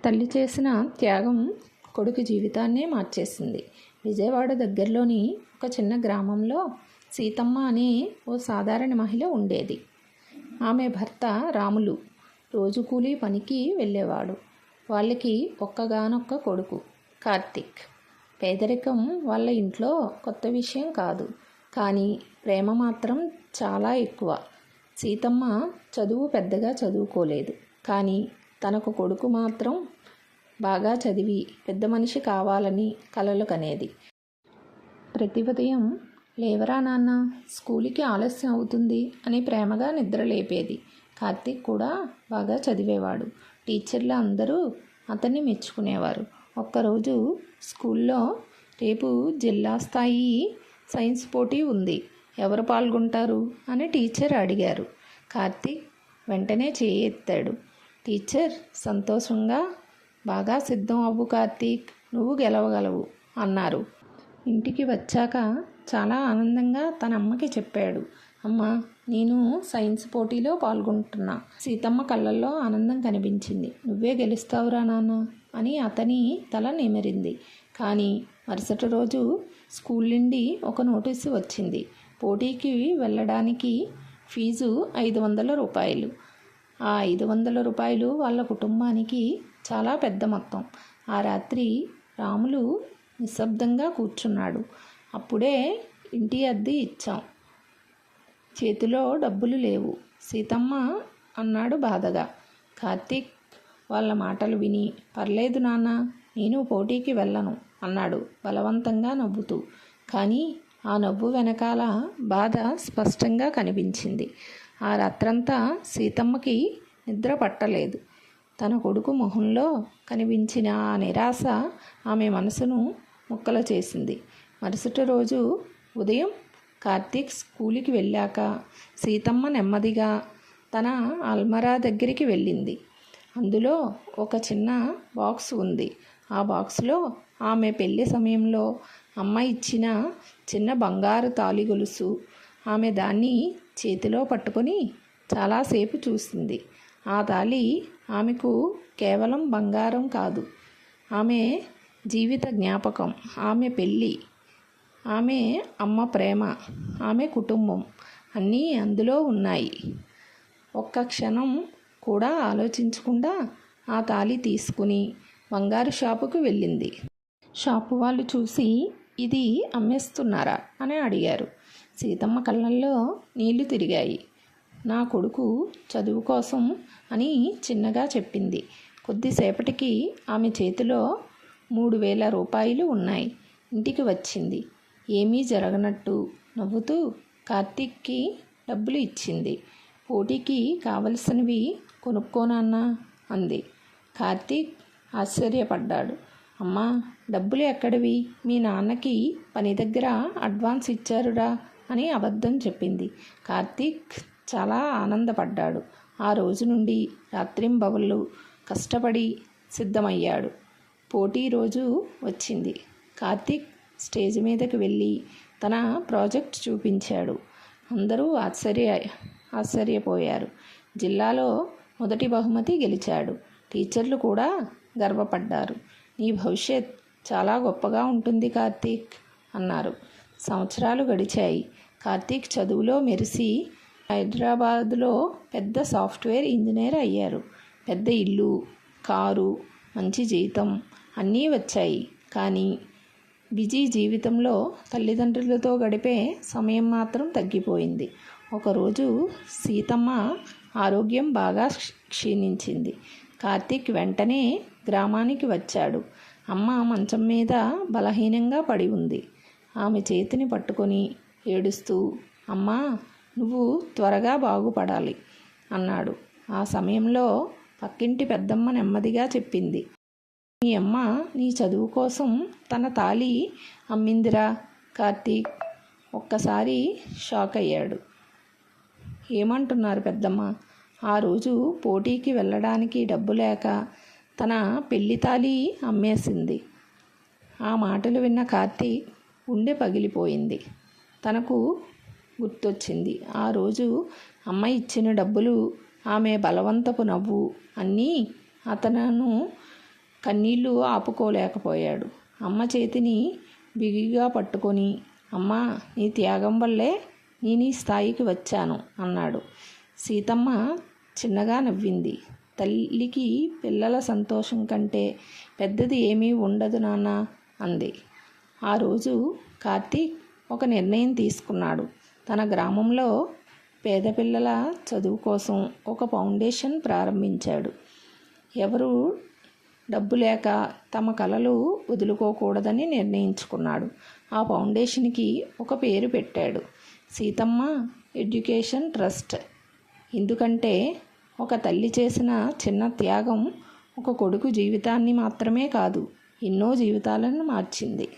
తల్లి చేసిన త్యాగం కొడుకు జీవితాన్నే మార్చేసింది. విజయవాడ దగ్గరలోని ఒక చిన్న గ్రామంలో సీతమ్మ అనే ఓ సాధారణ మహిళ ఉండేది. ఆమె భర్త రాములు రోజు కూలీ పనికి వెళ్ళేవాడు. వాళ్ళకి ఒక్కగానొక్క కొడుకు కార్తీక్. పేదరికం వాళ్ళ ఇంట్లో కొత్త విషయం కాదు, కానీ ప్రేమ మాత్రం చాలా ఎక్కువ. సీతమ్మ చదువు పెద్దగా చదువుకోలేదు, కానీ తనకు కొడుకు మాత్రం బాగా చదివి పెద్ద మనిషి కావాలని కలలు కనేది. ప్రతి ఉదయం లేవరా నాన్న, స్కూలుకి ఆలస్యం అవుతుంది అని ప్రేమగా నిద్రలేపేది. కార్తీక్ కూడా బాగా చదివేవాడు. టీచర్లు అందరూ అతన్ని మెచ్చుకునేవారు. ఒక్కరోజు స్కూల్లో రేపు జిల్లా స్థాయి సైన్స్ పోటీ ఉంది, ఎవరు పాల్గొంటారు అని టీచర్ అడిగారు. కార్తీక్ వెంటనే చేయి ఎత్తాడు. టీచర్ సంతోషంగా, బాగా సిద్ధం అవ్వు కార్తీక్, నువ్వు గెలవగలవు అన్నారు. ఇంటికి వచ్చాక చాలా ఆనందంగా తన అమ్మకి చెప్పాడు. అమ్మ, నేను సైన్స్ పోటీలో పాల్గొంటున్నా. సీతమ్మ కళ్ళల్లో ఆనందం కనిపించింది. నువ్వే గెలుస్తావురా నాన్న అని అతని తల నిమిరింది. కానీ మరుసటి రోజు స్కూల్ నుండి ఒక నోటీసు వచ్చింది. పోటీకి వెళ్ళడానికి ఫీజు 500 రూపాయలు. ఆ 500 రూపాయలు వాళ్ళ కుటుంబానికి చాలా పెద్ద మొత్తం. ఆ రాత్రి రాములు నిశ్శబ్దంగా కూర్చున్నాడు. అప్పుడే ఇంటి అద్దె ఇచ్చాం, చేతిలో డబ్బులు లేవు సీతమ్మ అన్నాడు బాధగా. కార్తీక్ వాళ్ళ మాటలు విని, పర్లేదు నాన్న, నేను పోటీకి వెళ్ళను అన్నాడు బలవంతంగా నవ్వుతూ. కానీ ఆ నవ్వు వెనకాల బాధ స్పష్టంగా కనిపించింది. ఆ రాత్రంతా సీతమ్మకి నిద్ర పట్టలేదు. తన కొడుకు మొహంలో కనిపించిన ఆ నిరాశ ఆమె మనసును ముక్కలు చేసింది. మరుసటి రోజు ఉదయం కార్తీక్ స్కూలుకి వెళ్ళాక సీతమ్మ నెమ్మదిగా తన అల్మరా దగ్గరికి వెళ్ళింది. అందులో ఒక చిన్న బాక్స్ ఉంది. ఆ బాక్స్లో ఆమె పెళ్లి సమయంలో అమ్మ ఇచ్చిన చిన్న బంగారు తాళి గొలుసు. ఆమె దాన్ని చేతిలో పట్టుకొని చాలాసేపు చూసింది. ఆ తాళి ఆమెకు కేవలం బంగారం కాదు, ఆమె జీవిత జ్ఞాపకం, ఆమె పెళ్ళి, ఆమె అమ్మ ప్రేమ, ఆమె కుటుంబం అన్నీ అందులో ఉన్నాయి. ఒక్క క్షణం కూడా ఆలోచించకుండా ఆ తాళి తీసుకుని బంగారు షాపుకు వెళ్ళింది. షాపు వాళ్ళు చూసి, ఇది అమ్మేస్తున్నారా అని అడిగారు. సీతమ్మ కళ్ళల్లో నీళ్లు తిరిగాయి. నా కొడుకు చదువు కోసం అని చిన్నగా చెప్పింది. కొద్దిసేపటికి ఆమె చేతిలో 3000 రూపాయలు ఉన్నాయి. ఇంటికి వచ్చింది. ఏమీ జరగనట్టు నవ్వుతూ కార్తీక్కి డబ్బులు ఇచ్చింది. పోటీకి కావలసినవి కొనుక్కోనన్నా అంది. కార్తీక్ ఆశ్చర్యపడ్డాడు. అమ్మా, డబ్బులు ఎక్కడివి? మీ నాన్నకి పని దగ్గర అడ్వాన్స్ ఇచ్చారురా అని అబద్ధం చెప్పింది. కార్తీక్ చాలా ఆనందపడ్డాడు. ఆ రోజు నుండి రాత్రింబవళ్ళు కష్టపడి సిద్ధమయ్యాడు. పోటీ రోజు వచ్చింది. కార్తీక్ స్టేజ్ మీదకి వెళ్ళి తన ప్రాజెక్ట్ చూపించాడు. అందరూ ఆశ్చర్యపోయారు. జిల్లాలో మొదటి బహుమతి గెలిచాడు. టీచర్లు కూడా గర్వపడ్డారు. నీ భవిష్యత్ చాలా గొప్పగా ఉంటుంది కార్తీక్ అన్నారు. సంవత్సరాలు గడిచాయి. కార్తీక్ చదువులో మెరిసి హైదరాబాద్లో పెద్ద సాఫ్ట్వేర్ ఇంజనీర్ అయ్యారు. పెద్ద ఇల్లు, కారు, మంచి జీతం అన్నీ వచ్చాయి. కానీ బిజీ జీవితంలో తల్లిదండ్రులతో గడిపే సమయం మాత్రం తగ్గిపోయింది. ఒకరోజు సీతమ్మ ఆరోగ్యం బాగా క్షీణించింది. కార్తీక్ వెంటనే గ్రామానికి వచ్చాడు. అమ్మ మంచం మీద బలహీనంగా పడి ఉంది. ఆమె చేతిని పట్టుకొని ఏడుస్తూ, అమ్మా, నువ్వు త్వరగా బాగుపడాలి అన్నాడు. ఆ సమయంలో పక్కింటి పెద్దమ్మ నెమ్మదిగా చెప్పింది, మీ అమ్మ నీ చదువు కోసం తన తాళి అమ్మిందిరా. కార్తీక్ ఒక్కసారి షాక్ అయ్యాడు. ఏమంటున్నారు పెద్దమ్మ? ఆ రోజు పోటీకి వెళ్ళడానికి డబ్బు లేక తన పెళ్లి తాళి అమ్మేసింది. ఆ మాటలు విన్న కార్తీక్ గుండె పగిలిపోయింది. తనకు గుర్తొచ్చింది ఆ రోజు అమ్మ ఇచ్చిన డబ్బులు, ఆమె బలవంతపు నవ్వు అన్నీ అతను కన్నీళ్లు ఆపుకోలేకపోయాడు. అమ్మ చేతిని బిగిగా పట్టుకొని, అమ్మా, నీ త్యాగం వల్లే నేను ఈ స్థాయికి వచ్చాను అన్నాడు. సీతమ్మ చిన్నగా నవ్వింది. తల్లికి పిల్లల సంతోషం కంటే పెద్దది ఏమీ ఉండదు నాన్న అంది. ఆ రోజు కార్తీక్ ఒక నిర్ణయం తీసుకున్నాడు. తన గ్రామంలో పేద పిల్లల చదువు కోసం ఒక ఫౌండేషన్ ప్రారంభించాడు. ఎవరు డబ్బు లేక తమ కలలు వదులుకోకూడదని నిర్ణయించుకున్నాడు. ఆ ఫౌండేషన్కి ఒక పేరు పెట్టాడు, సీతమ్మ ఎడ్యుకేషన్ ట్రస్ట్. ఎందుకంటే ఒక తల్లి చేసిన చిన్న త్యాగం ఒక కొడుకు జీవితాన్ని మాత్రమే కాదు, ఎన్నో జీవితాలను మార్చింది.